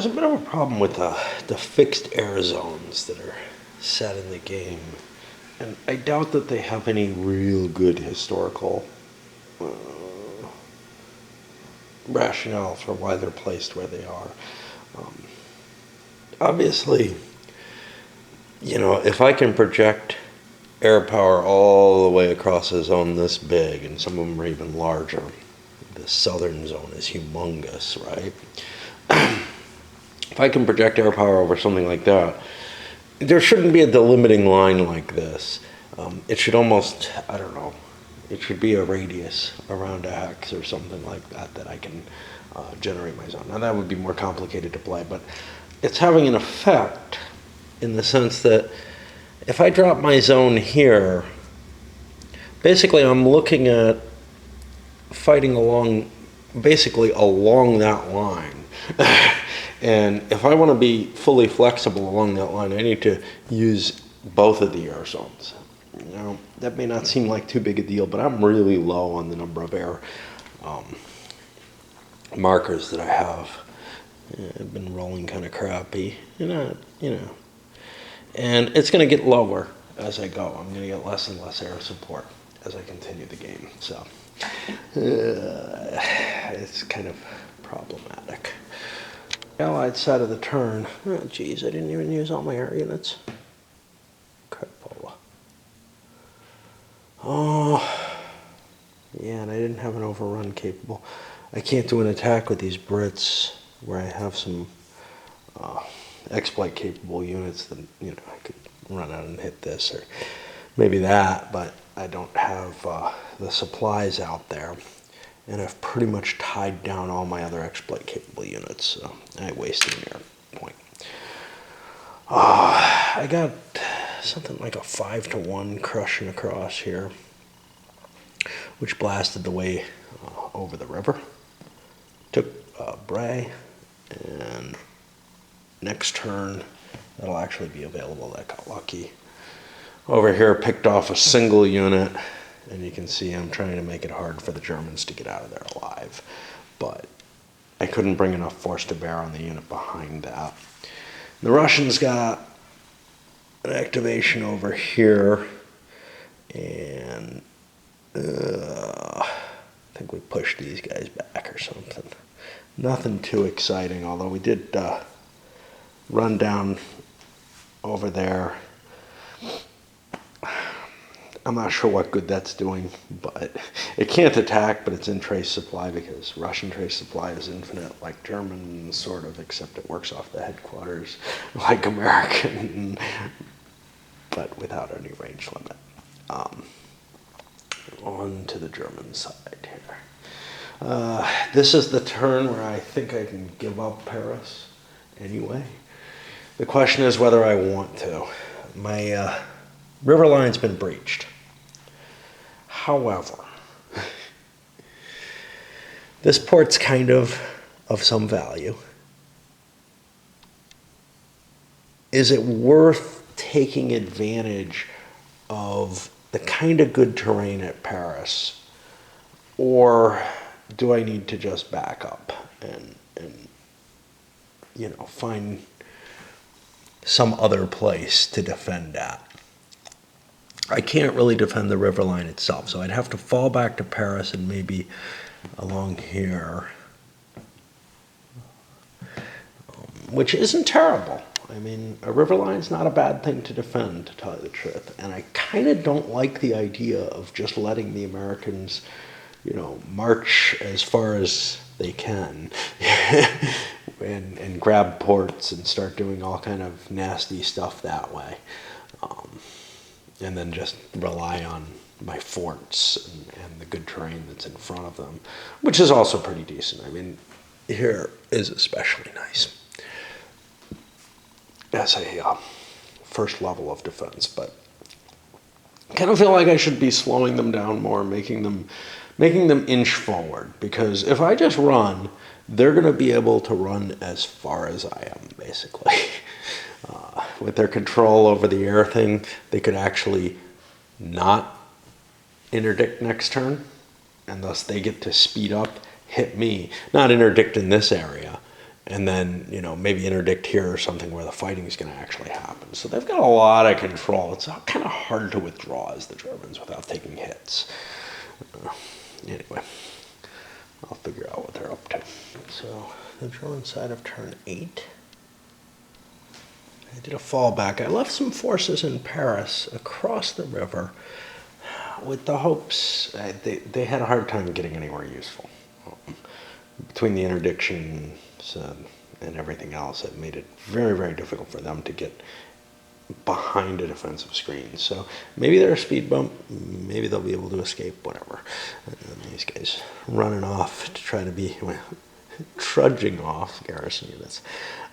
There's a bit of a problem with the fixed air zones that are set in the game. And I doubt that they have any real good historical rationale for why they're placed where they are. Um, Obviously, if I can project air power all the way across a zone this big, and some of them are even larger, the southern zone is humongous, right? If I can project air power over something like that, there shouldn't be a delimiting line like this. It should almost, I don't know, it should be a radius around a hex or something like that that I can generate my zone. Now that would be more complicated to play, but it's having an effect in the sense that if I drop my zone here, basically I'm looking at fighting basically along that line. And if I want to be fully flexible along that line, I need to use both of the air zones. Now, that may not seem like too big a deal, but I'm really low on the number of air markers that I have. I've been rolling kind of crappy, and it's going to get lower as I go. I'm going to get less and less air support as I continue the game. So it's kind of problematic. Allied side of the turn. Oh, geez, I didn't even use all my air units. Crapola. Oh, yeah, and I didn't have an overrun capable. I can't do an attack with these Brits where I have some exploit capable units that, I could run out and hit this or maybe that, but I don't have the supplies out there. And I've pretty much tied down all my other exploit capable units, so I wasted an air point. I got something like a 5-to-1 crushing across here, which blasted the way over the river. Took Bray, and next turn that'll actually be available. That got lucky. Over here, picked off a single unit. And you can see I'm trying to make it hard for the Germans to get out of there alive. But I couldn't bring enough force to bear on the unit behind that. The Russians got an activation over here. And I think we pushed these guys back or something. Nothing too exciting, although we did run down over there. I'm not sure what good that's doing, but it can't attack, but it's in trace supply because Russian trace supply is infinite, like German, sort of, except it works off the headquarters, like American, but without any range limit. On to the German side here. This is the turn where I think I can give up Paris anyway. The question is whether I want to. My river line's been breached. However, this port's kind of some value. Is it worth taking advantage of the kind of good terrain at Paris, or do I need to just back up and find some other place to defend at? I can't really defend the river line itself, so I'd have to fall back to Paris and maybe along here, which isn't terrible. I mean, a river line's not a bad thing to defend, to tell you the truth. And I kind of don't like the idea of just letting the Americans, march as far as they can and grab ports and start doing all kind of nasty stuff that way. And then just rely on my forts and the good terrain that's in front of them, which is also pretty decent. I mean, here is especially nice as a first level of defense, but I kind of feel like I should be slowing them down more, making them inch forward, because if I just run, they're going to be able to run as far as I am, basically. With their control over the air thing, they could actually not interdict next turn, and thus they get to speed up, hit me, not interdict in this area, and then, you know, maybe interdict here or something where the fighting is going to actually happen. So they've got a lot of control. It's kind of hard to withdraw as the Germans without taking hits. Anyway, I'll figure out what they're up to. So the German side of turn 8. I did a fallback. I left some forces in Paris across the river with the hopes they had a hard time getting anywhere useful. Between the interdictions and everything else, it made it very, very difficult for them to get behind a defensive screen. So maybe they're a speed bump, maybe they'll be able to escape, whatever. And these guys running off to try to be, trudging off garrison units.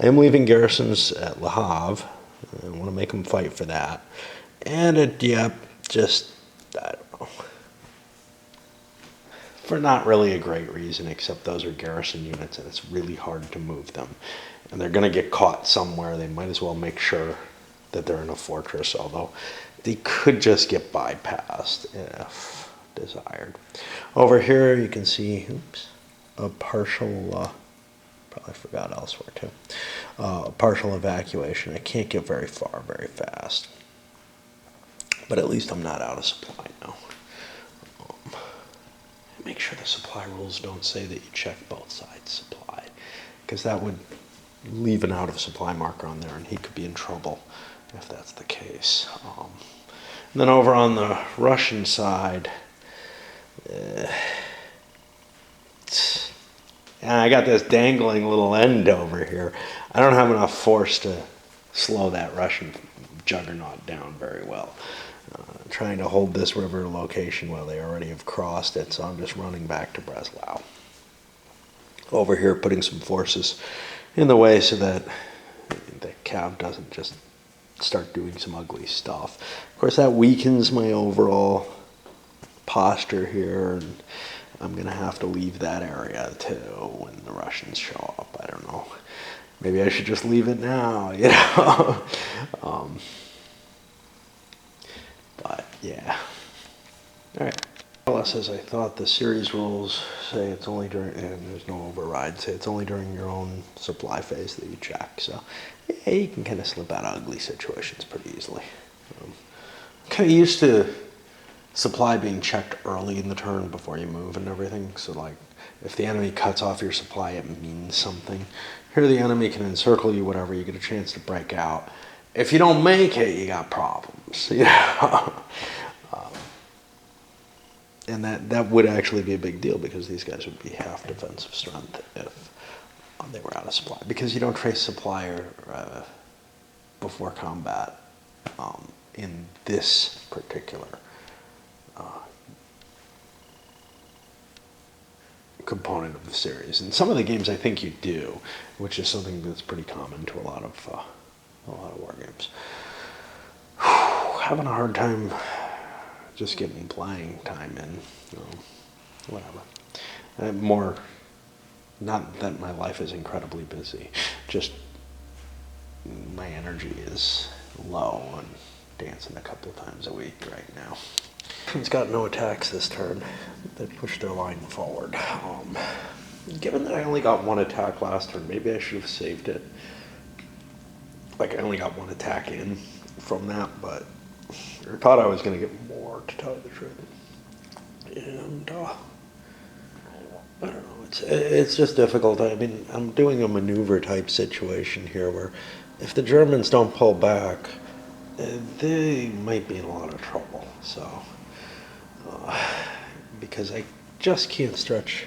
I am leaving garrisons at Le Havre. I want to make them fight for that. And at Dieppe, just, I don't know, for not really a great reason, except those are garrison units and it's really hard to move them. And they're going to get caught somewhere. They might as well make sure that they're in a fortress, although they could just get bypassed if desired. Over here you can see, oops, a partial, probably forgot elsewhere too, partial evacuation. I can't get very far very fast, but at least I'm not out of supply now. Make sure the supply rules don't say that you check both sides supply, because that would leave an out of supply marker on there and he could be in trouble if that's the case. And then over on the Russian side, I got this dangling little end over here. I don't have enough force to slow that Russian juggernaut down very well. Trying to hold this river location while they already have crossed it, so I'm just running back to Breslau. Over here, putting some forces in the way so that the Cav doesn't just start doing some ugly stuff. Of course, that weakens my overall posture here, and I'm going to have to leave that area too when the Russians show up. I don't know. Maybe I should just leave it now, you know. But yeah. All right. Plus, as I thought, the series rules say it's only during, and there's no override, say it's only during your own supply phase that you check. So yeah, you can kind of slip out of ugly situations pretty easily. Kind of used to supply being checked early in the turn before you move and everything. So like, if the enemy cuts off your supply, it means something. Here the enemy can encircle you, whatever, you get a chance to break out. If you don't make it, you got problems, you know? And that would actually be a big deal, because these guys would be half defensive strength if they were out of supply. Because you don't trace supply before combat in this particular component of the series. In some of the games, I think you do, which is something that's pretty common to a lot of war games. Having a hard time just getting playing time in, whatever. More, not that my life is incredibly busy, just my energy is low and dancing a couple of times a week right now. It's got no attacks this turn. They pushed their line forward. Given that I only got one attack last turn, maybe I should have saved it. Like, I only got one attack in from that, but I thought I was going to get more, to tell you the truth. And I don't know, it's just difficult. I mean, I'm doing a maneuver type situation here where if the Germans don't pull back, they might be in a lot of trouble. So, because I just can't stretch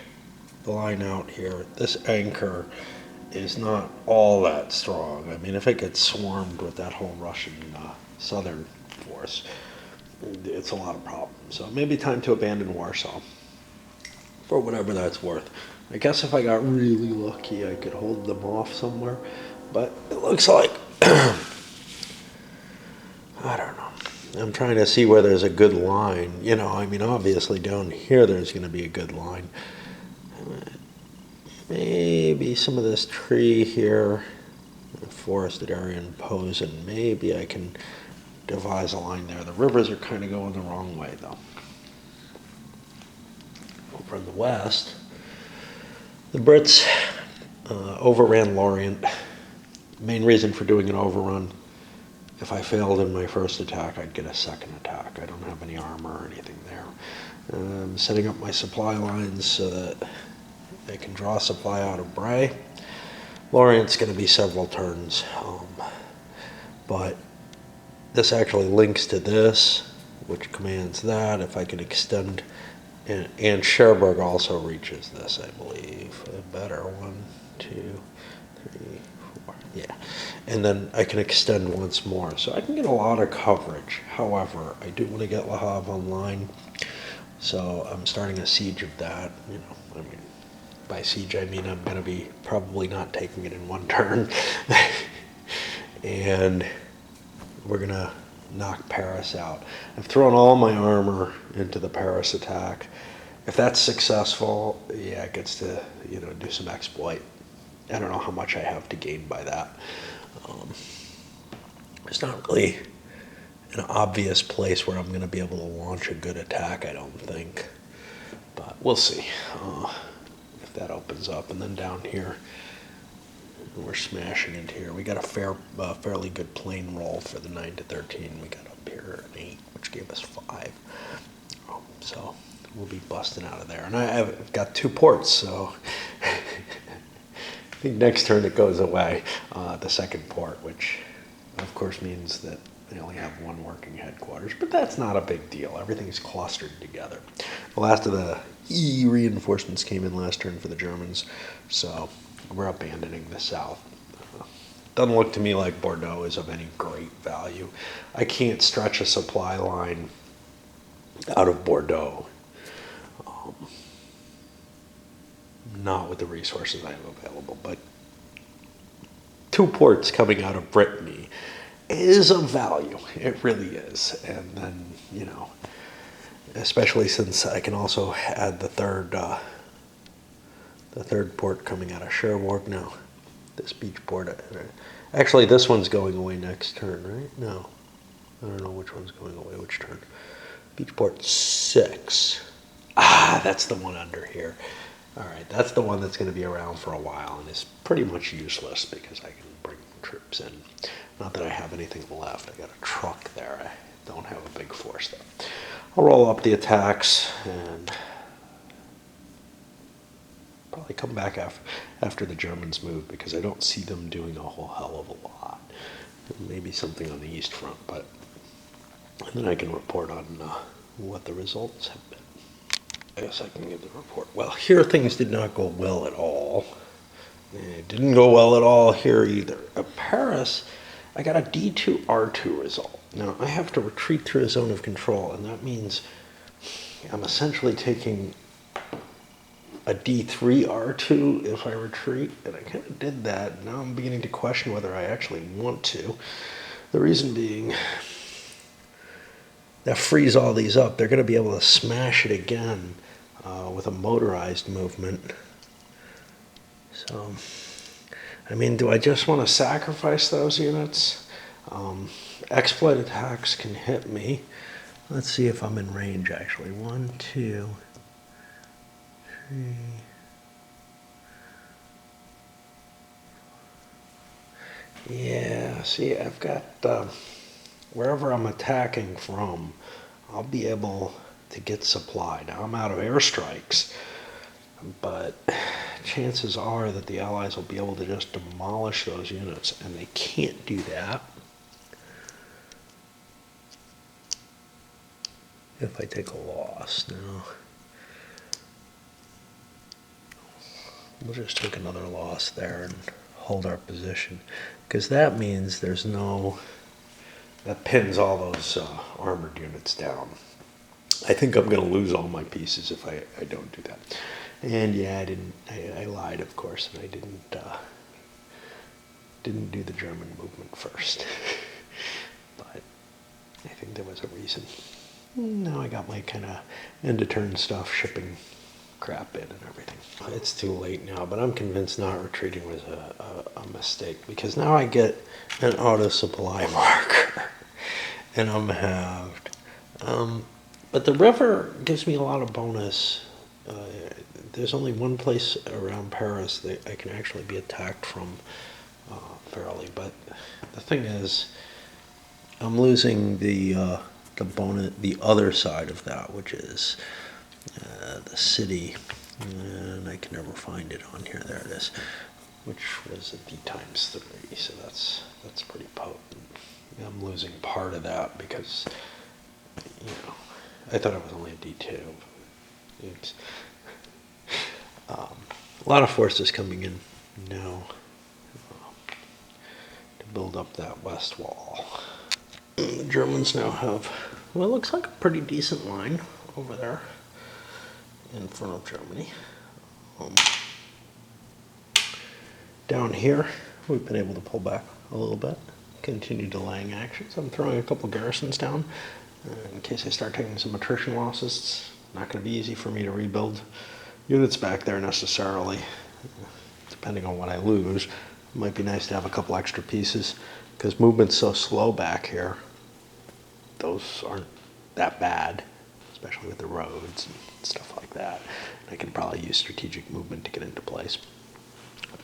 the line out here. This anchor is not all that strong. I mean, if it gets swarmed with that whole Russian southern force, it's a lot of problems. So maybe time to abandon Warsaw, for whatever that's worth. I guess if I got really lucky, I could hold them off somewhere, but it looks like, I don't know. I'm trying to see where there's a good line. You know, I mean, obviously down here there's going to be a good line. Maybe some of this tree here, forested area in Posen, maybe I can devise a line there. The rivers are kind of going the wrong way, though. Over in the west, the Brits Overran Lorient. Main reason for doing an overrun, if I failed in my first attack, I'd get a second attack. I don't have any armor or anything there. Setting up my supply lines so that I can draw supply out of Bray. Lorient's going to be several turns, but this actually links to this, which commands that. If I can extend, and Cherbourg also reaches this, I believe. A better 1, 2, 3, 4, yeah. And then I can extend once more, so I can get a lot of coverage. However, I do want to get Le Havre online, so I'm starting a siege of that. You know, I mean, by siege I mean I'm going to be probably not taking it in one turn, and we're going to knock Paris out. I've thrown all my armor into the Paris attack. If that's successful, yeah, it gets to, you know, do some exploit. I don't know how much I have to gain by that. It's not really an obvious place where I'm going to be able to launch a good attack, I don't think. But we'll see if that opens up. And then down here, we're smashing into here. We got a fairly good plane roll for the 9 to 13. We got up here an 8, which gave us 5. So we'll be busting out of there. And I've got 2 ports, so I think next turn it goes away, the second port, which of course means that they only have 1 working headquarters, but that's not a big deal. Everything's clustered together. The last of the reinforcements came in last turn for the Germans, so we're abandoning the south. Doesn't look to me like Bordeaux is of any great value. I can't stretch a supply line out of Bordeaux. Not with the resources I have available, but 2 ports coming out of Brittany is of value. It really is. And then, you know, especially since I can also add the third port coming out of Cherbourg now. This beach port. Actually, this one's going away next turn, right? No. I don't know which one's going away which turn. Beach port 6. Ah, that's the one under here. All right, that's the one that's going to be around for a while and is pretty much useless because I can bring troops in. Not that I have anything left. I got a truck there. I don't have a big force there. I'll roll up the attacks and probably come back after the Germans move because I don't see them doing a whole hell of a lot. Maybe something on the east front, but and then I can report on what the results have been. I guess I can give the report. Well, here things did not go well at all. It didn't go well at all here either. At Paris, I got a D2 R2 result. Now, I have to retreat through a zone of control, and that means I'm essentially taking a D3 R2 if I retreat, and I kind of did that. Now I'm beginning to question whether I actually want to. The reason being, that frees all these up. They're going to be able to smash it again with a motorized movement. So, I mean, do I just want to sacrifice those units? Exploit attacks can hit me. Let's see if I'm in range, actually. 1, 2, 3. Yeah, see, I've got, wherever I'm attacking from, I'll be able to get supply. Now, I'm out of airstrikes, but chances are that the Allies will be able to just demolish those units, and they can't do that if I take a loss. Now, we'll just take another loss there and hold our position, because that means there's no, that pins all those armored units down. I think I'm going to lose all my pieces if I don't do that. And yeah, I lied, of course, and I didn't do the German movement first. But I think there was a reason. Now I got my kind of end of turn stuff, shipping crap in and everything. It's too late now, but I'm convinced not retreating was a mistake, because now I get an auto supply marker and I'm halved. But the river gives me a lot of bonus. there's only one place around Paris that I can actually be attacked from fairly. But the thing is, I'm losing the other side of that, which is the city, and I can never find it on here. There it is, which was a D times 3, so that's pretty potent. I'm losing part of that because, I thought it was only a D2. Oops. A lot of forces coming in now to build up that west wall. The Germans now have, well, it looks like a pretty decent line over there in front of Germany. Down here, we've been able to pull back a little bit, continue delaying actions. I'm throwing a couple garrisons down in case I start taking some attrition losses. It's not going to be easy for me to rebuild units back there necessarily, depending on what I lose. It might be nice to have a couple extra pieces because movement's so slow back here. Those aren't that bad, especially with the roads and stuff like that. I can probably use strategic movement to get into place.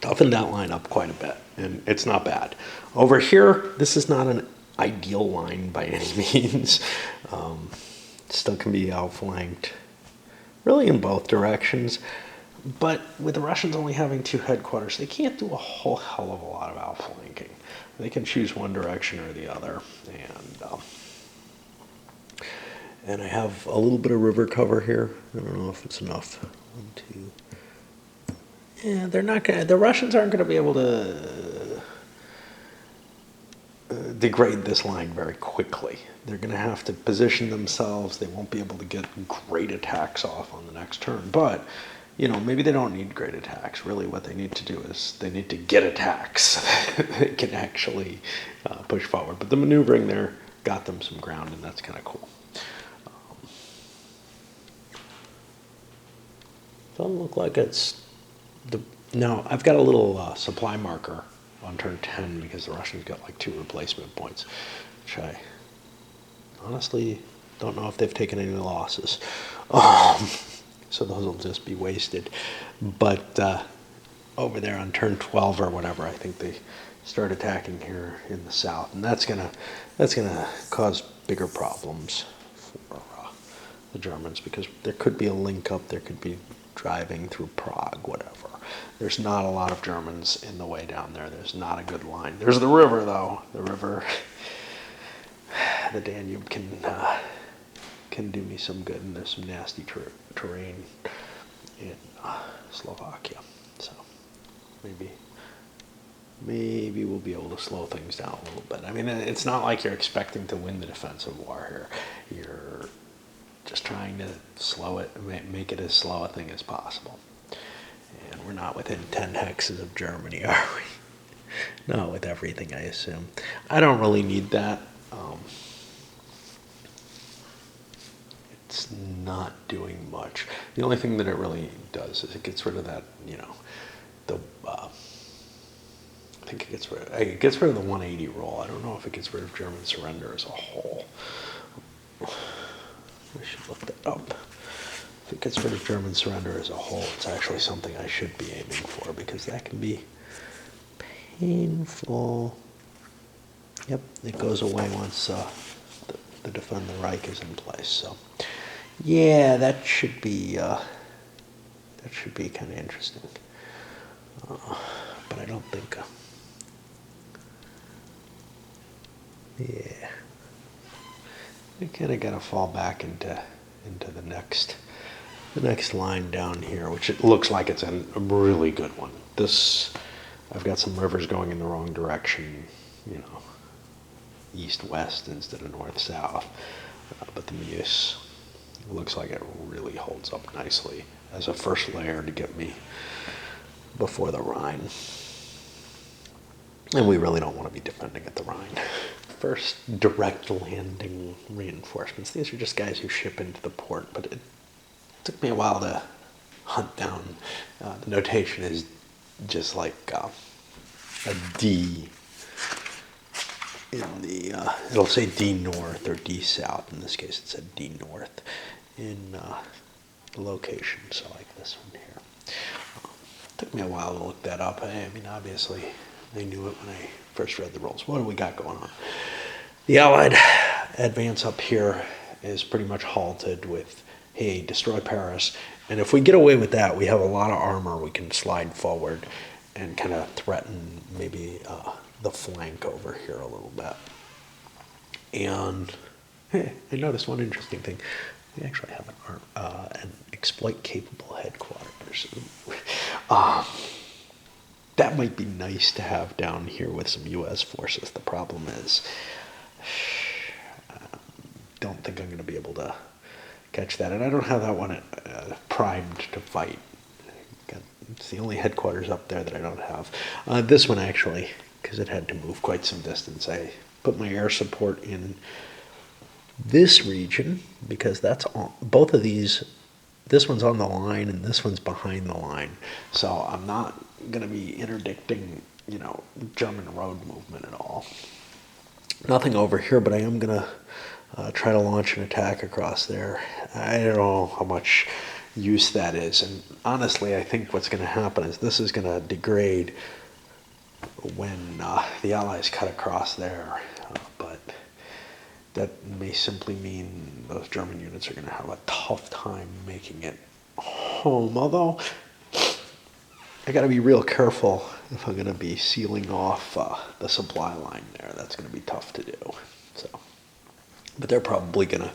Toughened that line up quite a bit, and it's not bad. Over here, this is not an ideal line by any means. Still can be outflanked really in both directions, but with the Russians only having 2 headquarters, they can't do a whole hell of a lot of outflanking. They can choose one direction or the other, and I have a little bit of river cover here. I don't know if it's enough. 1, 2. Yeah, they're not gonna. The Russians aren't going to be able to degrade this line very quickly. They're going to have to position themselves. They won't be able to get great attacks off on the next turn. But, maybe they don't need great attacks. Really what they need to do is they need to get attacks. They can actually push forward. But the maneuvering there got them some ground, and that's kind of cool. Doesn't look like it's... No, I've got a little supply marker on turn 10 because the Russians got like 2 replacement points, which I honestly don't know if they've taken any losses. So those will just be wasted. But over there on turn 12 or whatever, I think they start attacking here in the south, and that's gonna cause bigger problems for the Germans because there could be a link up, there could be driving through Prague, whatever. There's not a lot of Germans in the way down there. There's not a good line. There's the river, though. The river, the Danube can do me some good, and there's some nasty terrain in Slovakia. So maybe we'll be able to slow things down a little bit. I mean, it's not like you're expecting to win the defensive war here. You're just trying to slow it, make it as slow a thing as possible. And we're not within 10 hexes of Germany, are we? Not with everything, I assume. I don't really need that. It's not doing much. The only thing that it really does is it gets rid of that, I think it gets rid of the 180 roll. I don't know if it gets rid of German surrender as a whole. I should look that up. If it gets rid of German surrender as a whole, it's actually something I should be aiming for because that can be painful. Yep, it goes away once the Defend the Reich is in place. So, yeah, that should be kind of interesting. But I don't think. Yeah. We kind of got to fall back into the next line down here, which it looks like it's a really good one. I've got some rivers going in the wrong direction, east-west instead of north-south. But the Meuse looks like it really holds up nicely as a first layer to get me before the Rhine. And we really don't want to be defending at the Rhine. First direct landing reinforcements. These are just guys who ship into the port, but it took me a while to hunt down. The notation is just like a D in the, it'll say D north or D south. In this case, it said D north in locations like this one here. Took me a while to look that up. I mean, obviously, I knew it when I first read the rules. What do we got going on? The Allied advance up here is pretty much halted with, hey, destroy Paris. And if we get away with that, we have a lot of armor. We can slide forward and kind of threaten maybe the flank over here a little bit. And hey, I noticed one interesting thing. We actually have an exploit-capable headquarters. That might be nice to have down here with some U.S. forces. The problem is, I don't think I'm going to be able to catch that. And I don't have that one primed to fight. It's the only headquarters up there that I don't have. This one actually, because it had to move quite some distance, I put my air support in this region because that's on, both of these, this one's on the line and this one's behind the line. So I'm not going to be interdicting, German road movement at all. Nothing over here, but I am going to try to launch an attack across there. I don't know how much use that is. And honestly, I think what's going to happen is this is going to degrade when the Allies cut across there. But that may simply mean those German units are going to have a tough time making it home. Although, I got to be real careful if I'm going to be sealing off the supply line there. That's going to be tough to do. So, but they're probably going to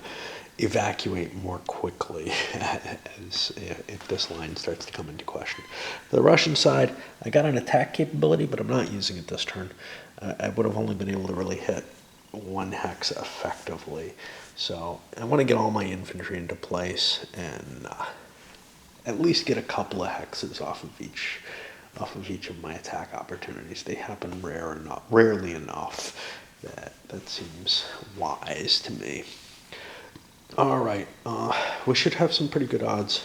evacuate more quickly as if this line starts to come into question. For the Russian side, I got an attack capability, but I'm not using it this turn. I would have only been able to really hit one hex effectively. So I want to get all my infantry into place and at least get a couple of hexes off of each of my attack opportunities. They happen rarely enough that seems wise to me. All right, we should have some pretty good odds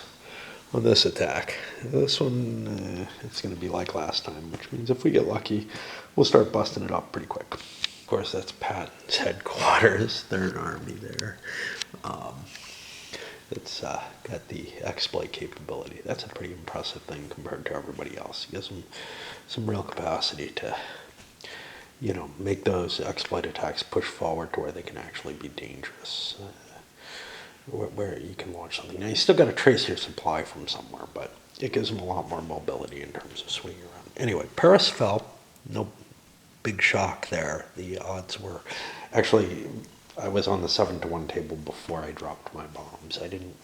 on this attack. This one, it's going to be like last time, which means if we get lucky, we'll start busting it up pretty quick. Of course, that's Patton's headquarters, Third Army there. It's got the exploit capability. That's a pretty impressive thing compared to everybody else. It gives them some real capacity to, make those exploit attacks push forward to where they can actually be dangerous. Where you can launch something. Now, you still got to trace your supply from somewhere, but it gives them a lot more mobility in terms of swinging around. Anyway, Paris fell. No big shock there. The odds were actually, I was on the 7-1 table before I dropped my bombs. I didn't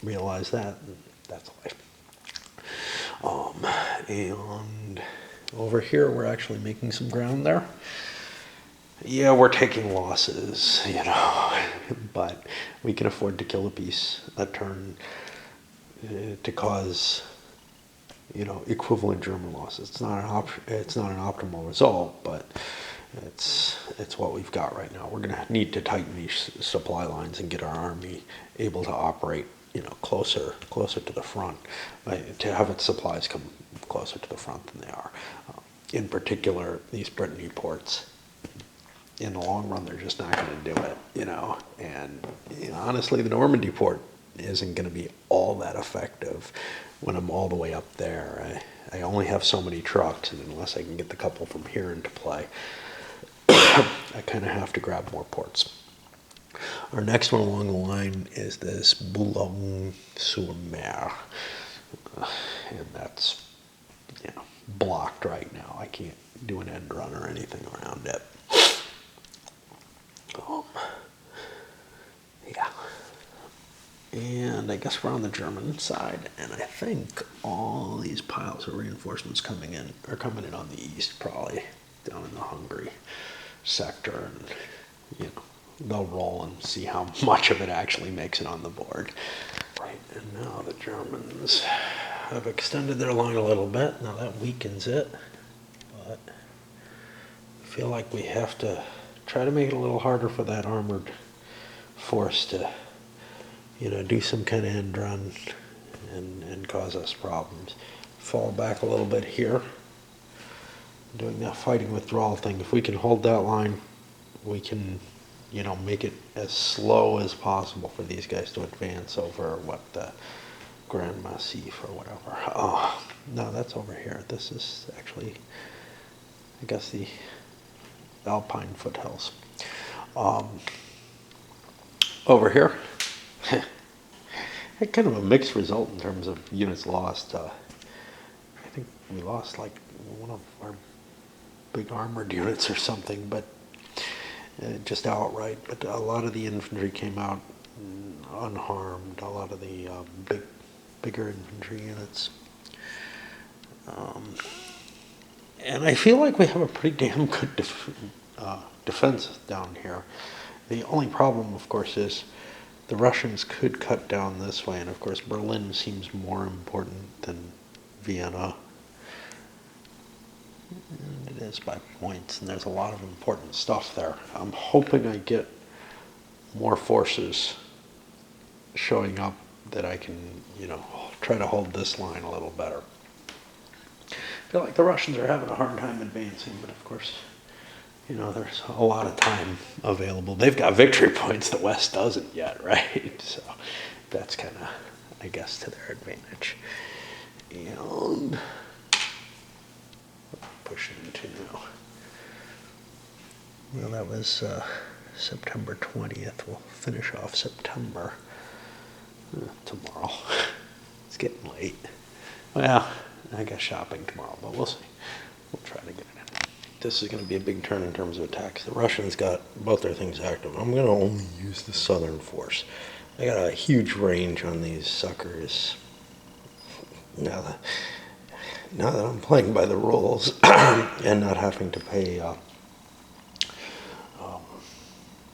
realize that. That's life. And over here, we're actually making some ground there. Yeah, we're taking losses, but we can afford to kill a turn to cause, equivalent German losses. It's not an optimal result, but it's what we've got right now. We're going to need to tighten these supply lines and get our army able to operate, closer to the front, to have its supplies come closer to the front than they are. In particular, these Brittany ports. In the long run, they're just not going to do it, And honestly, the Normandy port isn't going to be all that effective when I'm all the way up there. I only have so many trucks, and unless I can get the couple from here into play, I kind of have to grab more ports. Our next one along the line is this Boulogne-sur-Mer, and that's blocked right now. I can't do an end run or anything around it. Yeah. And I guess we're on the German side, and I think all these piles of reinforcements coming in on the east, probably down in the Hungary sector, and they'll roll and see how much of it actually makes it on the board. Right, and now the Germans have extended their line a little bit. Now that weakens it, but I feel like we have to try to make it a little harder for that armored force to, do some kind of end run and cause us problems. Fall back a little bit here. Doing that fighting withdrawal thing. If we can hold that line, we can, make it as slow as possible for these guys to advance over Grand Massif or whatever. Oh, no, that's over here. This is actually, I guess, the Alpine foothills. Over here, had kind of a mixed result in terms of units lost. I think we lost like one of our big armored units or something, but just outright. But a lot of the infantry came out unharmed. A lot of the bigger infantry units. And I feel like we have a pretty damn good defense down here. The only problem, of course, is the Russians could cut down this way, and of course Berlin seems more important than Vienna. And it is by points, and there's a lot of important stuff there. I'm hoping I get more forces showing up that I can, try to hold this line a little better. I feel like the Russians are having a hard time advancing, but of course, there's a lot of time available. They've got victory points the West doesn't yet, right? So that's kind of, I guess, to their advantage. And pushing into now. Well, that was September 20th. We'll finish off September tomorrow. It's getting late. Well, I guess shopping tomorrow, but we'll see. We'll try to get it in. This is going to be a big turn in terms of attacks. The Russians got both their things active. I'm going to only use the southern force. I got a huge range on these suckers. Now that I'm playing by the rules and not having to pay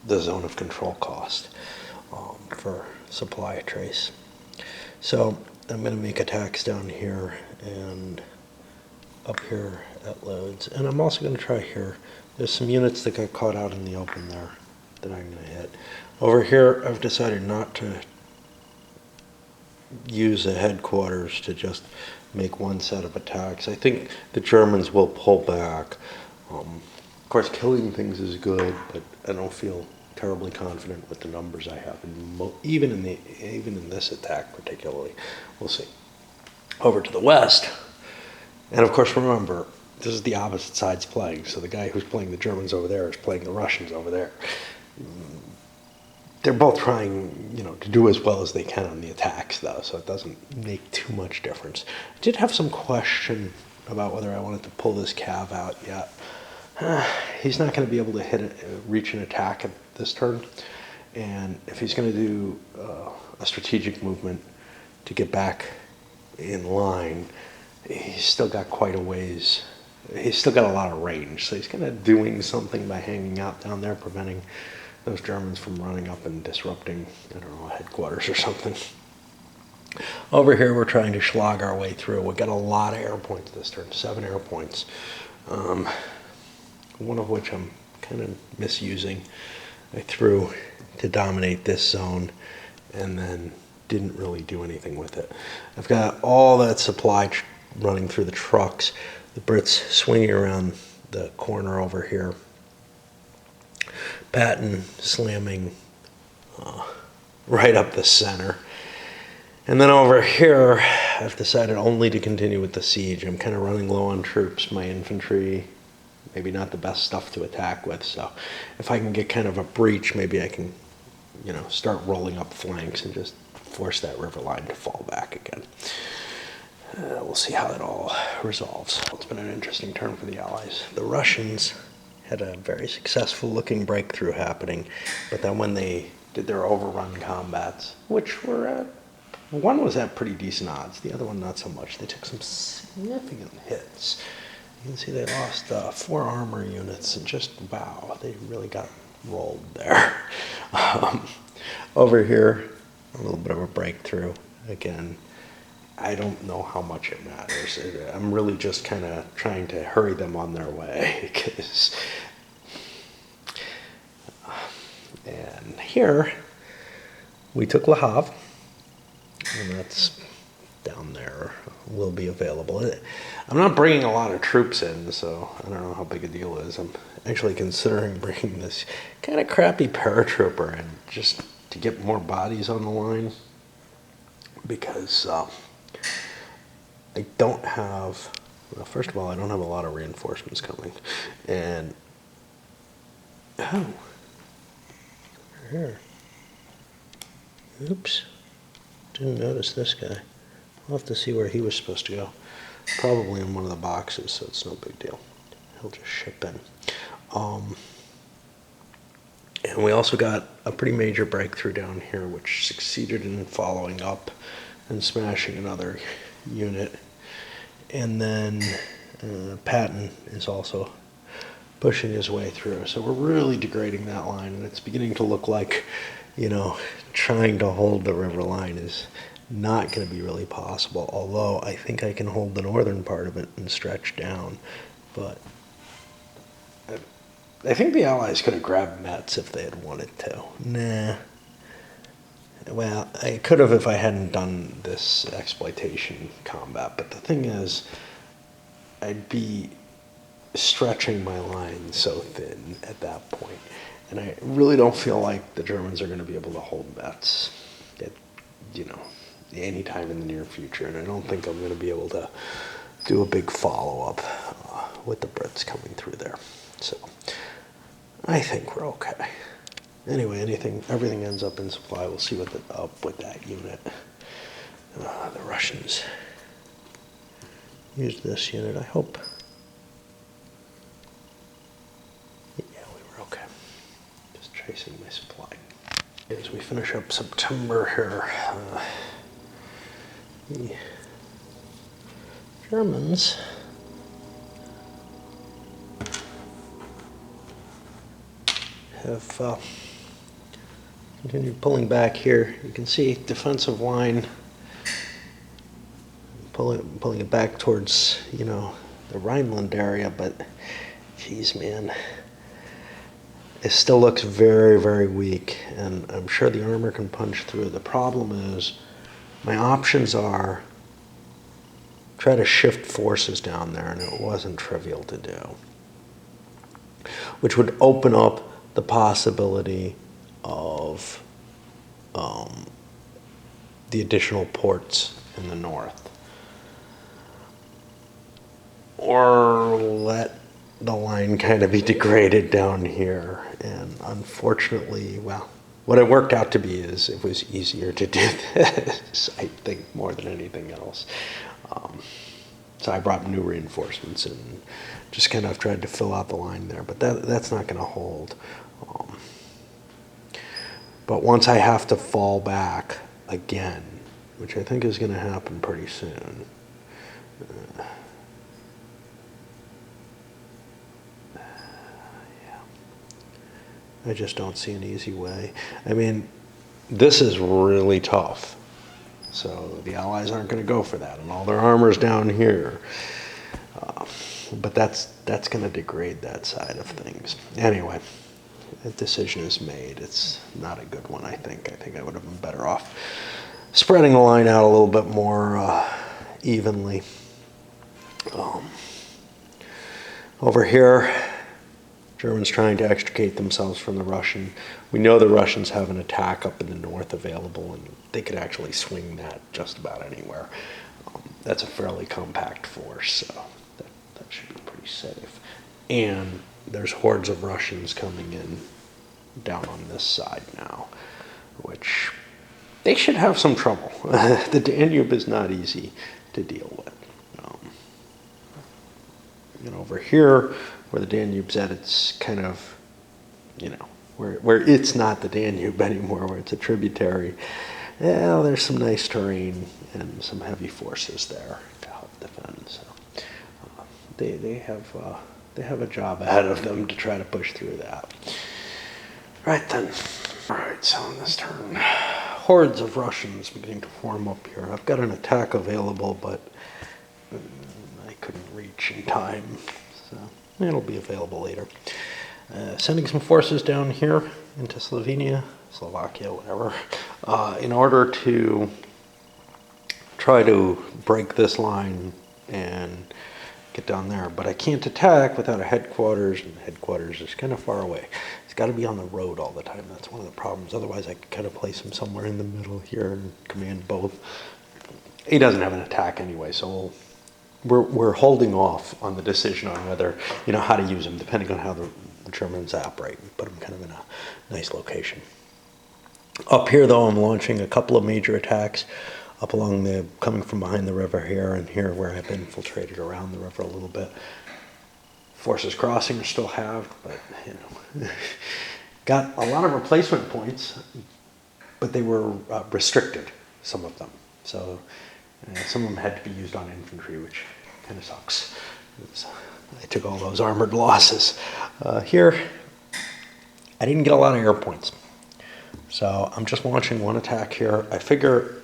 the zone of control cost for supply trace. So I'm going to make attacks down here and up here at loads, and I'm also going to try here. There's some units that got caught out in the open there that I'm going to hit. Over here, I've decided not to use a headquarters to just make one set of attacks. I think the Germans will pull back. Of course, killing things is good, but I don't feel terribly confident with the numbers I have, even in this attack particularly. We'll see. Over to the west, and of course, remember, this is the opposite sides playing. So the guy who's playing the Germans over there is playing the Russians over there. They're both trying, to do as well as they can on the attacks, though, so it doesn't make too much difference. I did have some question about whether I wanted to pull this Cav out yet. He's not going to be able to reach an attack at this turn, and if he's going to do a strategic movement to get back in line, he's still got quite a ways. He's still got a lot of range, so he's kind of doing something by hanging out down there, preventing those Germans from running up and disrupting, headquarters or something. Over here, we're trying to schlag our way through. We've got a lot of air points this turn, 7 air points, one of which I'm kind of misusing. I threw to dominate this zone and then didn't really do anything with it. I've got all that supply running through the trucks. The Brits swinging around the corner over here. Patton slamming right up the center. And then over here, I've decided only to continue with the siege. I'm kind of running low on troops. My infantry, maybe not the best stuff to attack with. So if I can get kind of a breach, maybe I can, start rolling up flanks and just force that river line to fall back again. We'll see how it all resolves. It's been an interesting turn for the Allies. The Russians had a very successful looking breakthrough happening, but then when they did their overrun combats, which were one was at pretty decent odds, the other one not so much. They took some significant hits. You can see they lost 4 armor units, and just wow, they really got rolled there. Over here, a little bit of a breakthrough. Again, I don't know how much it matters. I'm really just kind of trying to hurry them on their way. And here, we took Le Havre, and that's down there, will be available. I'm not bringing a lot of troops in, so I don't know how big a deal it is. I'm actually considering bringing this kind of crappy paratrooper in just to get more bodies on the line. because I don't have, well, first of all, I don't have a lot of reinforcements coming. And, oh, here. Oops. Didn't notice this guy. I'll have to see where he was supposed to go. Probably in one of the boxes, so it's no big deal. He'll just ship in. And we also got a pretty major breakthrough down here, which succeeded in following up and smashing another unit. And then Patton is also pushing his way through. So we're really degrading that line, and it's beginning to look like, you know, trying to hold the river line is not going to be really possible, although I think I can hold the northern part of it and stretch down. But I think the Allies could have grabbed Metz if they had wanted to. Nah. Well, I could have if I hadn't done this exploitation combat, but the thing is, I'd be stretching my line so thin at that point, and I really don't feel like the Germans are going to be able to hold Metz at, you know, any time in the near future, and I don't think I'm going to be able to do a big follow-up with the Brits coming through there. So I think we're okay. Anyway, everything ends up in supply. We'll see what's up with that unit. The Russians used this unit, I hope. Yeah, we were okay. Just tracing my supply. As we finish up September here, the Germans have continued pulling back here. You can see defensive line pulling it back towards, you know, the Rhineland area, but geez, man, it still looks very, very weak, and I'm sure the armor can punch through. The problem is my options are try to shift forces down there, and it wasn't trivial to do, which would open up the possibility of the additional ports in the north, or let the line kind of be degraded down here. And unfortunately, well, what it worked out to be is it was easier to do this, I think, more than anything else. So I brought new reinforcements and just kind of tried to fill out the line there, but that's not going to hold. But once I have to fall back again, which I think is going to happen pretty soon, I just don't see an easy way. I mean, this is really tough. So the Allies aren't going to go for that, and all their armor's down here. But that's going to degrade that side of things. Anyway, a decision is made. It's not a good one, I think. I think I would have been better off spreading the line out a little bit more evenly. Over here, Germans trying to extricate themselves from the Russian. We know the Russians have an attack up in the north available, and they could actually swing that just about anywhere. That's a fairly compact force, so that should be pretty safe. And there's hordes of Russians coming in down on this side now, which they should have some trouble. The Danube is not easy to deal with. You know, over here, where the Danube's at, it's kind of, you know, where it's not the Danube anymore, where it's a tributary. Yeah, there's some nice terrain and some heavy forces there to help defend. So they have a job ahead of them to try to push through that. Right then. All right, so on this turn, hordes of Russians beginning to form up here. I've got an attack available, but I couldn't reach in time, so it'll be available later. Sending some forces down here into Slovenia, Slovakia, whatever, in order to try to break this line and get down there. But I can't attack without a headquarters, and the headquarters is kind of far away. It's got to be on the road all the time. That's one of the problems. Otherwise, I could kind of place them somewhere in the middle here and command both. he doesn't have an attack anyway, so we're holding off on the decision on whether, how to use him, depending on how the Germans operate. We put him kind of in a nice location. Up here, though, I'm launching a couple of major attacks up along coming from behind the river here, and here where I've infiltrated around the river a little bit. Forces crossing are still halved, but, got a lot of replacement points, but they were restricted, some of them. So some of them had to be used on infantry, which kind of sucks. I took all those armored losses. Here, I didn't get a lot of air points. So I'm just launching one attack here. I figure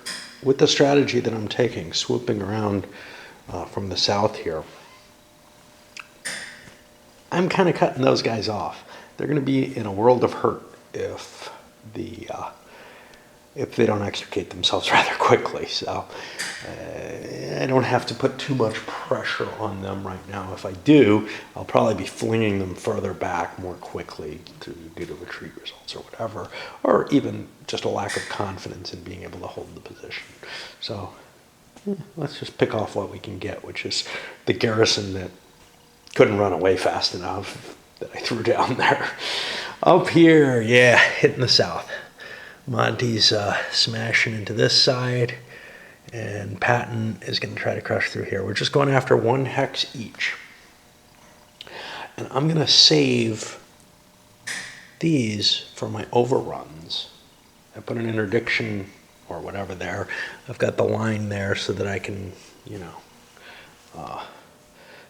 with the strategy that I'm taking, swooping around from the south here, I'm kind of cutting those guys off. They're going to be in a world of hurt if they don't extricate themselves rather quickly. So I don't have to put too much pressure on them right now. If I do, I'll probably be flinging them further back more quickly due to retreat results or whatever, or even just a lack of confidence in being able to hold the position. So let's just pick off what we can get, which is the garrison that couldn't run away fast enough that I threw down there. Up here, yeah, hitting the south. Monty's smashing into this side, and Patton is going to try to crush through here. We're just going after one hex each. And I'm going to save these for my overruns. I put an interdiction or whatever there. I've got the line there so that I can,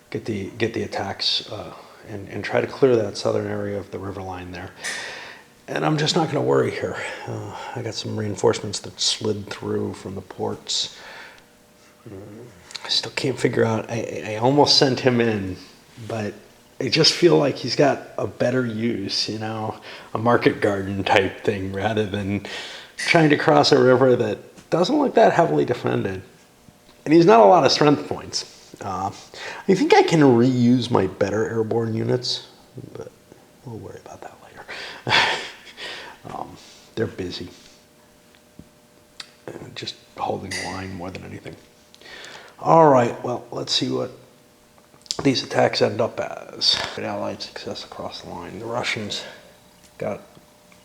get the attacks and try to clear that southern area of the river line there. And I'm just not going to worry here. I got some reinforcements that slid through from the ports. I still can't figure out. I almost sent him in, but I just feel like he's got a better use, a market garden type thing, rather than trying to cross a river that doesn't look that heavily defended. And he's not a lot of strength points. I think I can reuse my better airborne units, but we'll worry about that later. They're busy. Just holding the line more than anything. All right, well, let's see what these attacks end up as. Allied success across the line. The Russians got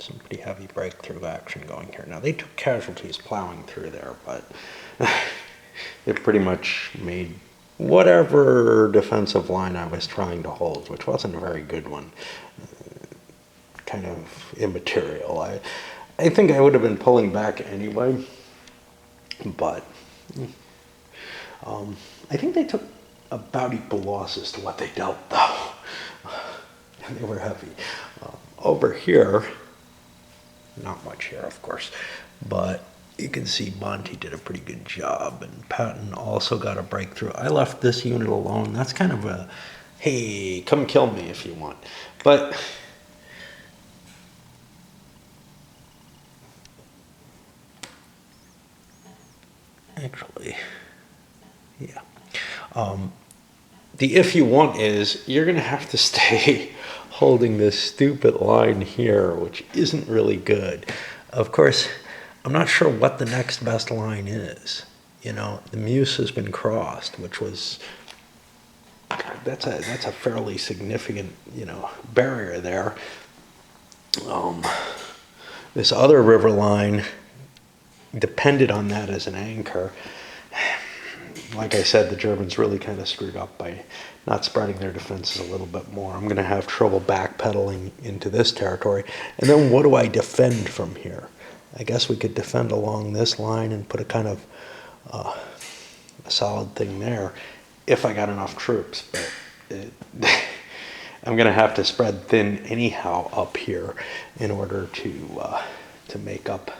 some pretty heavy breakthrough action going here. Now, they took casualties plowing through there, but it pretty much made whatever defensive line I was trying to hold, which wasn't a very good one, kind of immaterial. I think I would have been pulling back anyway, but I think they took about equal losses to what they dealt, though. And they were heavy. Over here, not much here, of course, but you can see Monty did a pretty good job, and Patton also got a breakthrough. I left this unit alone. That's kind of a, hey, come kill me if you want. But actually, yeah. The if you want is you're going to have to stay holding this stupid line here, which isn't really good. Of course, I'm not sure what the next best line is. The Meuse has been crossed, which was, that's a fairly significant, barrier there. This other river line depended on that as an anchor. Like I said, the Germans really kind of screwed up by not spreading their defenses a little bit more. I'm going to have trouble backpedaling into this territory. And then what do I defend from here? I guess we could defend along this line and put a kind of a solid thing there if I got enough troops. But I'm going to have to spread thin anyhow up here in order to make up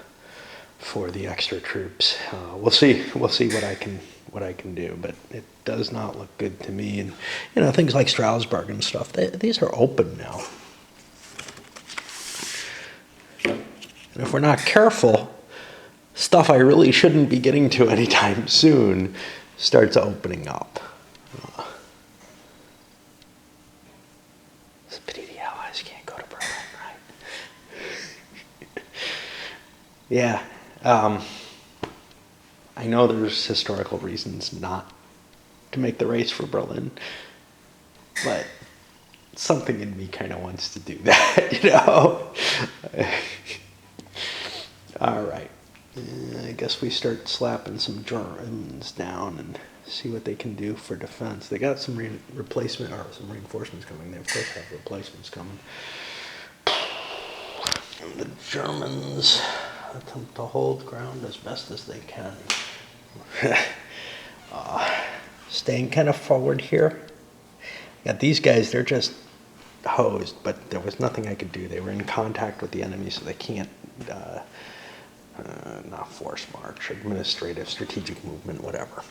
for the extra troops. We'll see what I can do, but it does not look good to me. And things like Strasbourg and stuff, these are open now. And if we're not careful, stuff I really shouldn't be getting to anytime soon starts opening up. It's a pity the Allies can't go to Berlin, right? Yeah. I know there's historical reasons not to make the race for Berlin, but something in me kind of wants to do that, you know? All right. I guess we start slapping some Germans down and see what they can do for defense. They got some replacement or some reinforcements coming. They of course have replacements coming. And the Germans attempt to hold ground as best as they can. Staying kind of forward here. Yeah, these guys, they're just hosed, but there was nothing I could do. They were in contact with the enemy, so they can't, not force march, administrative, strategic movement, whatever.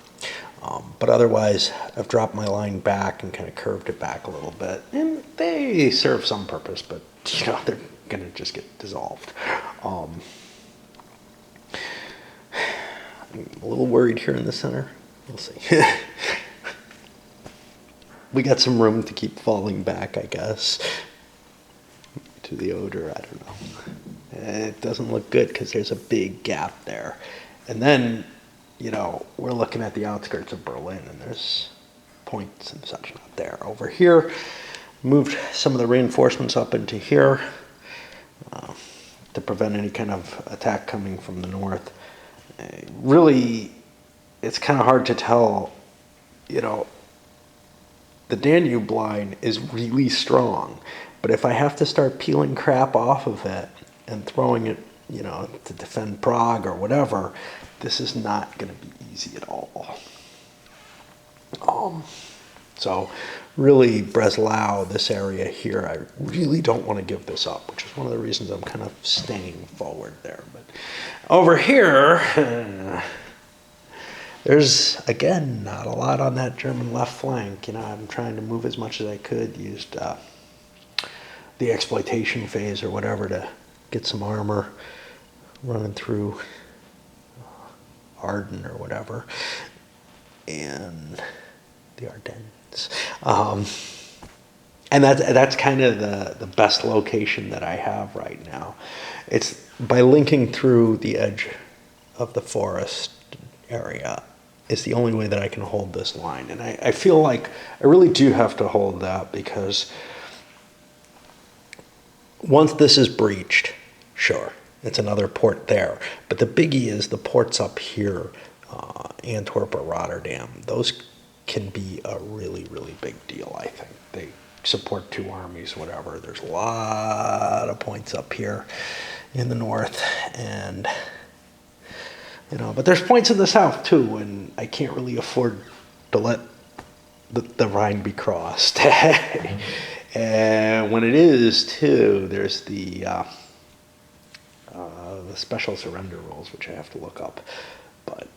But otherwise, I've dropped my line back and kind of curved it back a little bit. And they serve some purpose, but, you know, they're going to just get dissolved. I'm a little worried here in the center. We'll see. We got some room to keep falling back, I guess. To the Oder, I don't know. It doesn't look good because there's a big gap there. And then, you know, we're looking at the outskirts of Berlin and there's points and such not there. Over here, moved some of the reinforcements up into here to prevent any kind of attack coming from the north. Really, it's kind of hard to tell, you know, the Danube line is really strong, but if I have to start peeling crap off of it and throwing it, you know, to defend Prague or whatever, this is not going to be easy at all. So really, Breslau, this area here, I really don't want to give this up, which is one of the reasons I'm kind of staying forward there. But over here, there's, again, not a lot on that German left flank. You know, I'm trying to move as much as I could, used the exploitation phase or whatever to get some armor running through Arden or whatever, and the Ardennes. And that's kind of the best location that I have right now. It's by linking through the edge of the forest area is the only way that I can hold this line. And I feel like I really do have to hold that because once this is breached, sure, it's another port there. But the biggie is the ports up here, Antwerp or Rotterdam. Those can be a really, really big deal, I think. They support two armies, whatever. There's a lot of points up here in the north, and you know, but there's points in the south too, and I can't really afford to let the Rhine be crossed. And when it is too, there's the special surrender rules, which I have to look up. But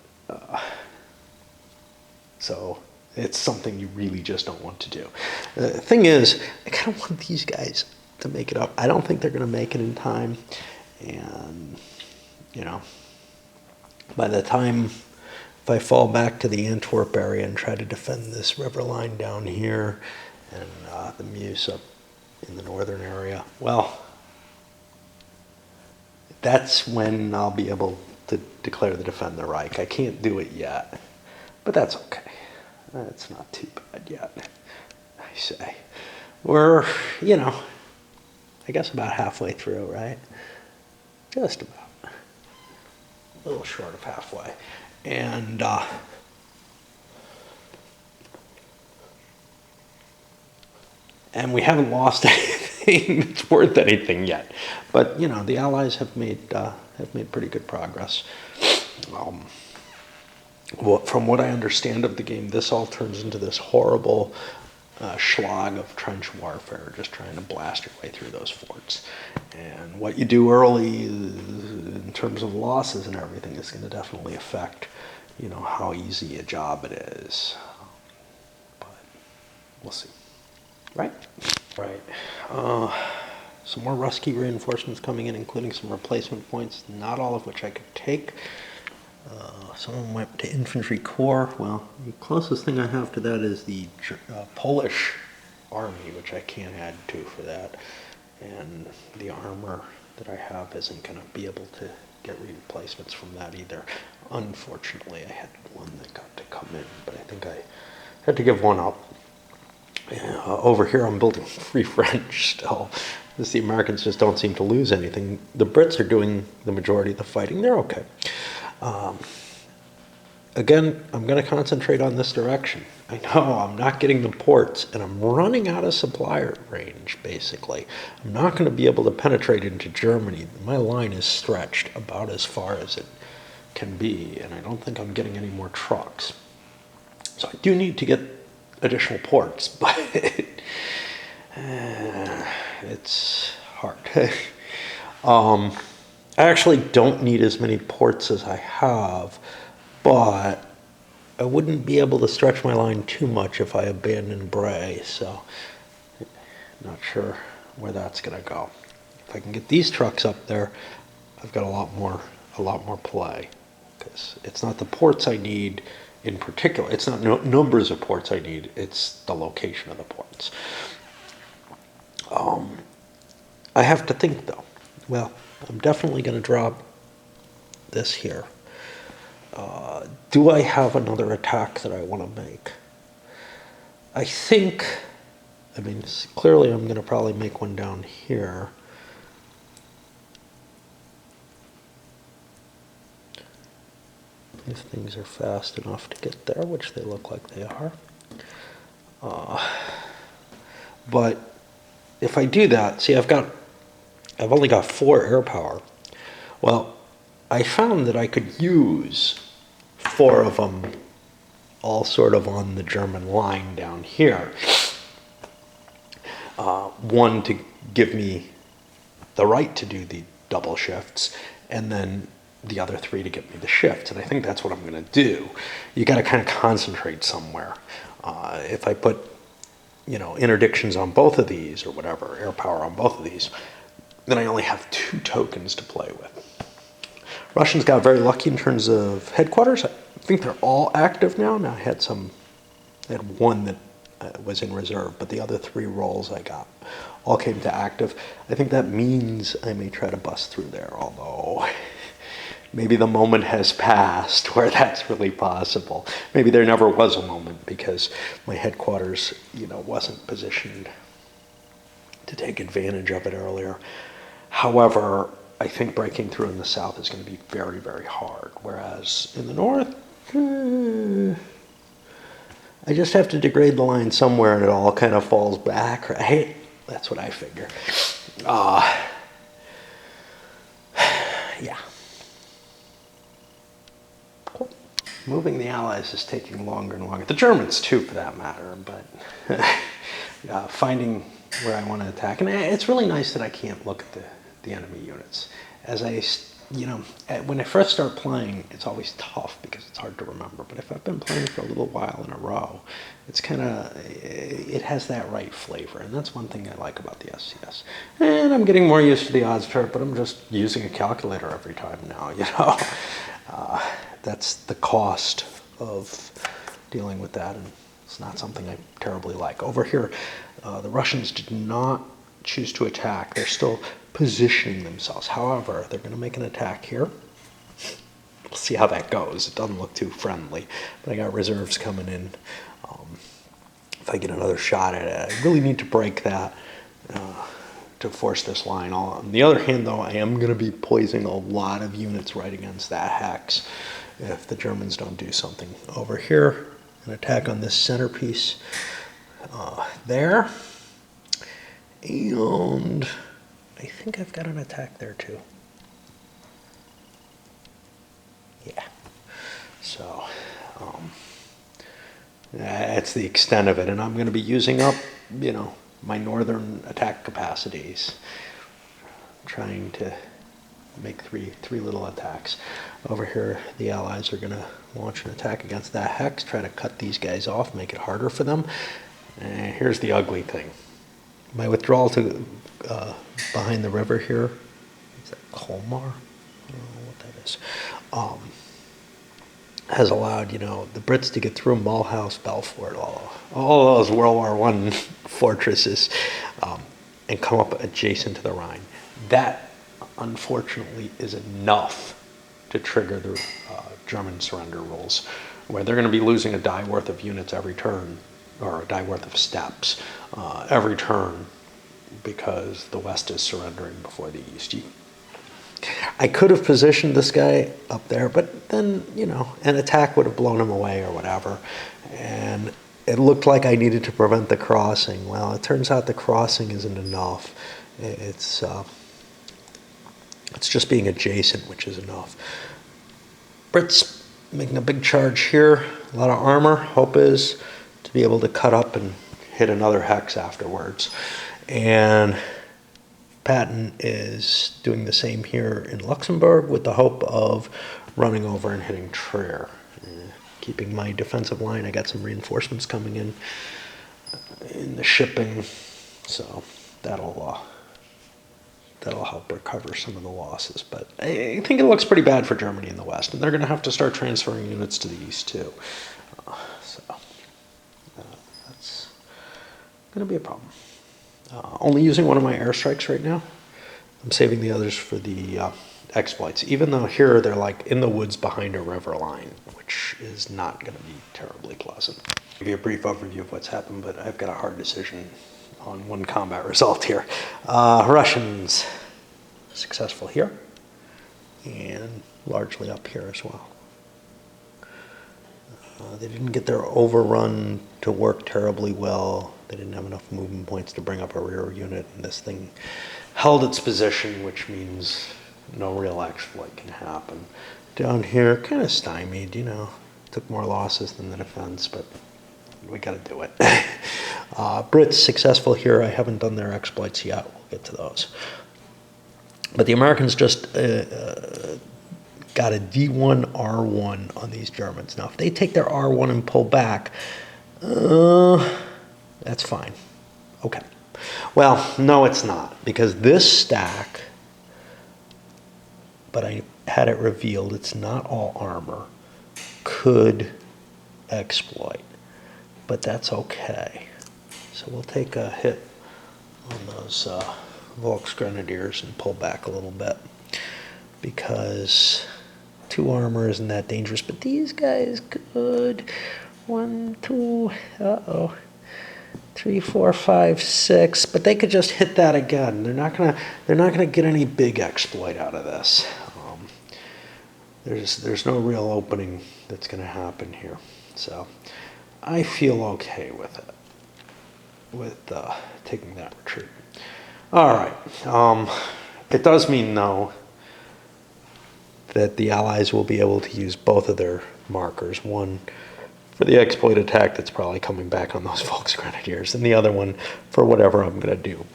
so it's something you really just don't want to do. The thing is, I kind of want these guys to make it up. I don't think they're going to make it in time, and you know, by the time, if I fall back to the Antwerp area and try to defend this river line down here and the Meuse up in the northern area, well, that's when I'll be able to declare the Defend the Reich. I can't do it yet, but that's okay. It's not too bad yet, I say. We're, you know, I guess about halfway through, right? Just about. A little short of halfway. And we haven't lost anything that's worth anything yet. But, you know, the Allies have made pretty good progress. Well, from what I understand of the game, this all turns into this horrible schlag of trench warfare, just trying to blast your way through those forts. And what you do early in terms of losses and everything is going to definitely affect, you know, how easy a job it is. But we'll see. Right? Right. Some more Rusky reinforcements coming in, including some replacement points, not all of which I could take. Some of them went to infantry corps. Well, the closest thing I have to that is the Polish army, which I can't add to for that. And the armor that I have isn't going to be able to get replacements from that either. Unfortunately, I had one that got to come in, but I think I had to give one up. Over here, I'm building Free French still. The Americans just don't seem to lose anything. The Brits are doing the majority of the fighting. They're okay. Again, I'm going to concentrate on this direction. I know I'm not getting the ports, and I'm running out of supplier range, basically. I'm not going to be able to penetrate into Germany. My line is stretched about as far as it can be, and I don't think I'm getting any more trucks. So I do need to get additional ports, but it's hard. I actually don't need as many ports as I have, but I wouldn't be able to stretch my line too much if I abandoned Bray, so not sure where that's going to go. If I can get these trucks up there, I've got a lot more play, because it's not the ports I need in particular. It's not numbers of ports I need, it's the location of the ports. I have to think, though. Well, I'm definitely going to drop this here. Do I have another attack that I want to make? I think, clearly I'm going to probably make one down here. If things are fast enough to get there, which they look like they are. But if I do that, see, I've only got 4 air power. Well, I found that I could use 4 of them all sort of on the German line down here. One to give me the right to do the double shifts, and then the other 3 to give me the shifts. And I think that's what I'm going to do. You got to kind of concentrate somewhere. If I put, interdictions on both of these, or whatever, air power on both of these, then I only have 2 tokens to play with. Russians got very lucky in terms of headquarters. I think they're all active now. Now I had one that was in reserve, but the other 3 rolls I got all came to active. I think that means I may try to bust through there, although maybe the moment has passed where that's really possible. Maybe there never was a moment because my headquarters, wasn't positioned to take advantage of it earlier. However, I think breaking through in the south is going to be very, very hard. Whereas in the north, I just have to degrade the line somewhere and it all kind of falls back, right? That's what I figure. Yeah. Cool. Moving the Allies is taking longer and longer. The Germans too, for that matter, but finding where I want to attack. And it's really nice that I can't look at the enemy units. As when I first start playing, it's always tough because it's hard to remember. But if I've been playing for a little while in a row, it has that right flavor. And that's one thing I like about the SCS. And I'm getting more used to the odds chart, but I'm just using a calculator every time now, That's the cost of dealing with that. And it's not something I terribly like. Over here, the Russians did not choose to attack. They're still positioning themselves. However, they're going to make an attack here. We'll see how that goes. It doesn't look too friendly, but I got reserves coming in. If I get another shot at it, I really need to break that to force this line. On the other hand, though, I am going to be poisoning a lot of units right against that hex if the Germans don't do something. Over here, an attack on this centerpiece there. And I think I've got an attack there too. Yeah. So that's the extent of it. And I'm going to be using up, my northern attack capacities. Trying to make three little attacks. Over here, the Allies are going to launch an attack against that hex, try to cut these guys off, make it harder for them. And here's the ugly thing. My withdrawal to behind the river here, is that Colmar? I don't know what that is. Has allowed, the Brits to get through Mulhouse, Belfort, all those World War I fortresses, and come up adjacent to the Rhine. That unfortunately, is enough to trigger the German surrender rules, where they're going to be losing a die worth of units every turn, or a die worth of steps every turn, because the West is surrendering before the East. I could have positioned this guy up there, but then, an attack would have blown him away or whatever. And it looked like I needed to prevent the crossing. Well, it turns out the crossing isn't enough. It's just being adjacent, which is enough. Brits making a big charge here. A lot of armor. Hope is to be able to cut up and hit another hex afterwards. And Patton is doing the same here in Luxembourg with the hope of running over and hitting Trier. Keeping my defensive line. I got some reinforcements coming in the shipping, so that'll help recover some of the losses. But I think it looks pretty bad for Germany in the West, and they're going to have to start transferring units to the East too. That's going to be a problem. Only using one of my airstrikes right now. I'm saving the others for the exploits, even though here they're like in the woods behind a river line, which is not going to be terribly pleasant. I'll give you a brief overview of what's happened, but I've got a hard decision on one combat result here. Russians successful here, and largely up here as well. They didn't get their overrun to work terribly well. They didn't have enough movement points to bring up a rear unit, and this thing held its position, which means no real exploit can happen. Down here, kind of stymied, took more losses than the defense, but we got to do it. Brits successful here. I haven't done their exploits yet. We'll get to those. But the Americans just got a D1 R1 on these Germans. Now, if they take their R1 and pull back, that's fine. Okay. Well, no, it's not, because this stack, but I had it revealed, it's not all armor, could exploit, but that's okay. So we'll take a hit on those Volksgrenadiers and pull back a little bit, because 2 armor isn't that dangerous, but these guys could. 1, 2, 3, 4, 5, 6, but they could just hit that again. They're not gonna get any big exploit out of this. There's no real opening that's gonna happen here, so I feel okay with it, with taking that retreat. All right, it does mean though that the Allies will be able to use both of their markers. One for the exploit attack that's probably coming back on those Volksgrenadiers, and the other one for whatever I'm going to do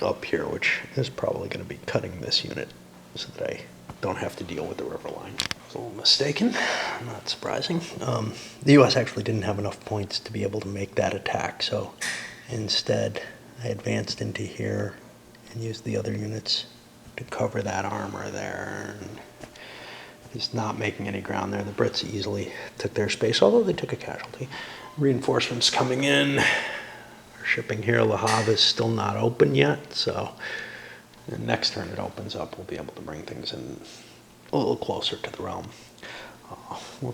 up here, which is probably going to be cutting this unit so that I don't have to deal with the river line. I was a little mistaken, not surprising. The U.S. actually didn't have enough points to be able to make that attack, so instead I advanced into here and used the other units to cover that armor there. And is not making any ground there. The Brits easily took their space, although they took a casualty. Reinforcements coming in. Our shipping here, Le Havre, is still not open yet, so the next turn it opens up, we'll be able to bring things in a little closer to the realm. We're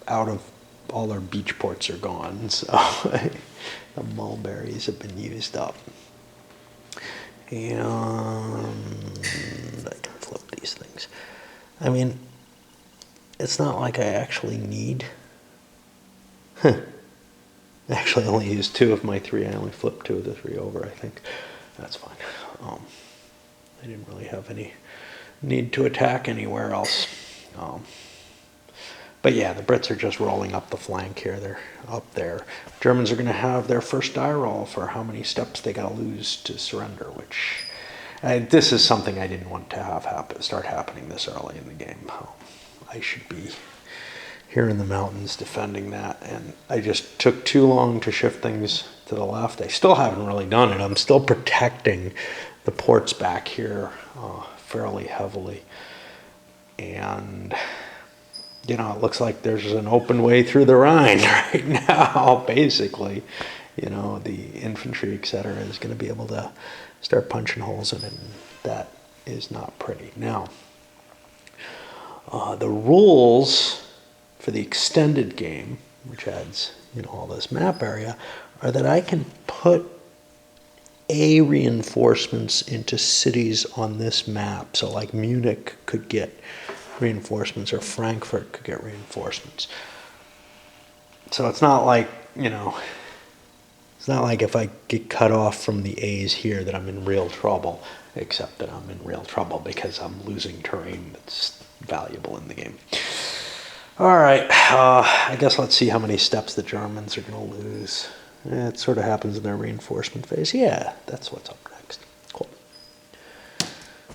out of, all our beach ports are gone, so the mulberries have been used up. And I can flip these things. I mean, it's not like I actually need. Actually, I only used 2 of my 3. I only flipped 2 of the 3 over, I think. That's fine. I didn't really have any need to attack anywhere else. But yeah, the Brits are just rolling up the flank here. They're up there. Germans are going to have their first die roll for how many steps they got to lose to surrender, which this is something I didn't want to have start happening this early in the game. I should be here in the mountains defending that, and I just took too long to shift things to the left. I still haven't really done it. I'm still protecting the ports back here fairly heavily, and it looks like there's an open way through the Rhine right now, basically. The infantry, etc., is going to be able to start punching holes in it, and that is not pretty. Now, the rules for the extended game, which adds, all this map area, are that I can put A reinforcements into cities on this map. So like Munich could get reinforcements, or Frankfurt could get reinforcements. So it's not like, it's not like if I get cut off from the A's here that I'm in real trouble, except that I'm in real trouble because I'm losing terrain that's valuable in the game. All right, I guess let's see how many steps the Germans are going to lose. It sort of happens in their reinforcement phase. Yeah, that's what's up next. Cool.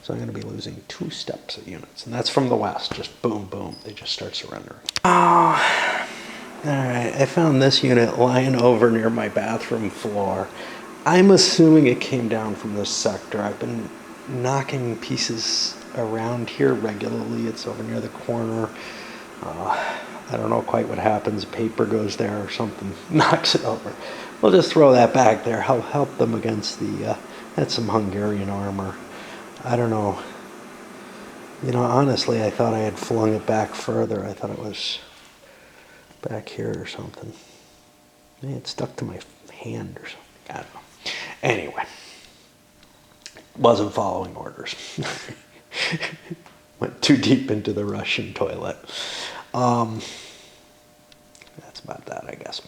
So I'm going to be losing 2 steps of units, and that's from the west. Just boom, boom. They just start surrendering. Oh, all right. I found this unit lying over near my bathroom floor. I'm assuming it came down from this sector. I've been knocking pieces around here regularly. It's over near the corner. I don't know quite what happens. Paper goes there or something, knocks it over. We'll just throw that back there. Help them against the, that's some Hungarian armor. I don't know. Honestly, I thought I had flung it back further. I thought it was back here or something. Maybe it stuck to my hand or something. I don't know. Anyway, wasn't following orders. Went too deep into the Russian toilet. That's about that, I guess.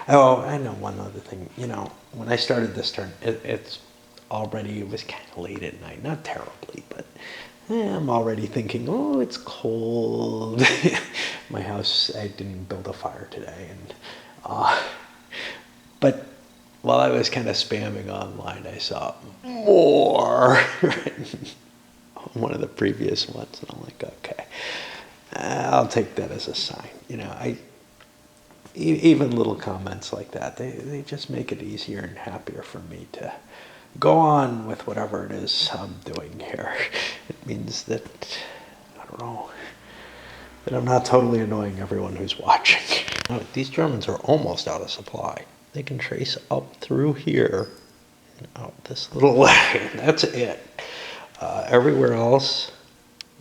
Oh, I know one other thing. When I started this turn, it was kind of late at night. Not terribly, but I'm already thinking, oh, it's cold. My house, I didn't build a fire today. But while I was kind of spamming online, I saw more on one of the previous ones, and I'm like, okay, I'll take that as a sign. Even little comments like that, they just make it easier and happier for me to go on with whatever it is I'm doing here. It means that, I don't know, that I'm not totally annoying everyone who's watching. These Germans are almost out of supply. They can trace up through here and out this little way. That's it. Everywhere else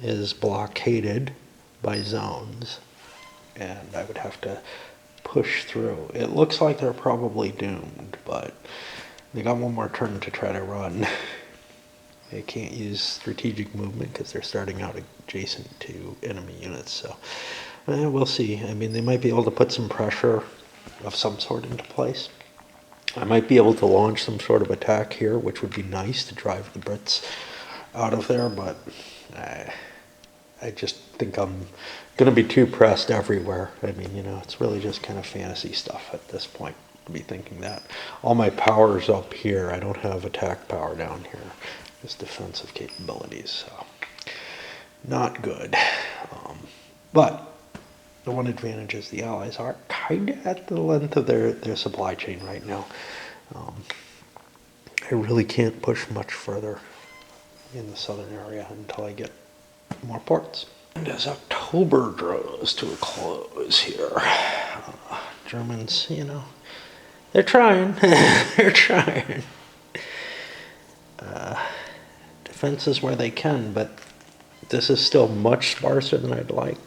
is blockaded by zones, and I would have to push through. It looks like they're probably doomed, but they got one more turn to try to run. They can't use strategic movement because they're starting out adjacent to enemy units, so we'll see. I mean, they might be able to put some pressure of some sort into place. I might be able to launch some sort of attack here, which would be nice to drive the Brits out of there, but I just think I'm going to be too pressed everywhere. I mean, it's really just kind of fantasy stuff at this point to be thinking that. All my power's up here. I don't have attack power down here. Just defensive capabilities, so not good. But the one advantage is the Allies are kind of at the length of their supply chain right now. I really can't push much further in the southern area until I get more ports. And as October draws to a close here, Germans, they're trying. They're trying. Defenses where they can, but this is still much sparser than I'd like.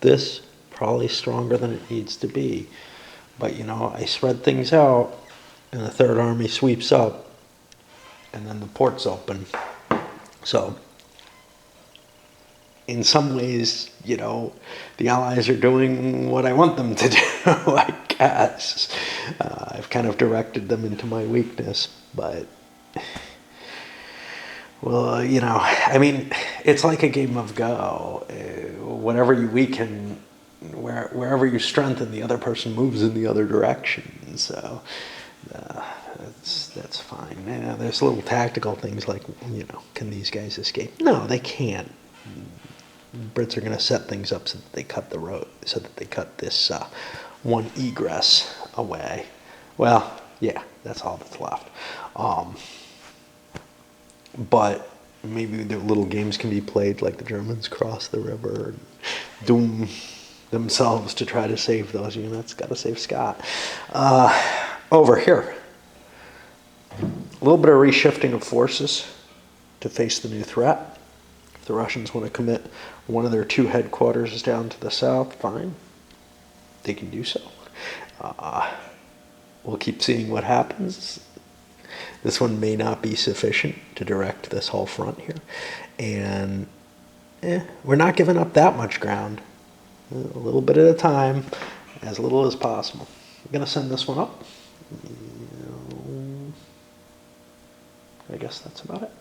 This probably stronger than it needs to be. But I spread things out, and the Third Army sweeps up, and then the ports open. So in some ways, the Allies are doing what I want them to do, I guess. I've kind of directed them into my weakness, but, well, I mean, it's like a game of Go. Whatever you weaken, wherever you strengthen, the other person moves in the other direction. So that's fine. There's little tactical things like, can these guys escape? No, they can't. Brits are going to set things up so that they cut the road, so that they cut this one egress away. Well, yeah, that's all that's left. But maybe the little games can be played, like the Germans cross the river and doom themselves to try to save those units. Got to save Scott. Over here, little bit of reshifting of forces to face the new threat. If the Russians want to commit one of their 2 headquarters down to the south, fine. They can do so. We'll keep seeing what happens. This one may not be sufficient to direct this whole front here. And we're not giving up that much ground. A little bit at a time, as little as possible. I'm going to send this one up. I guess that's about it.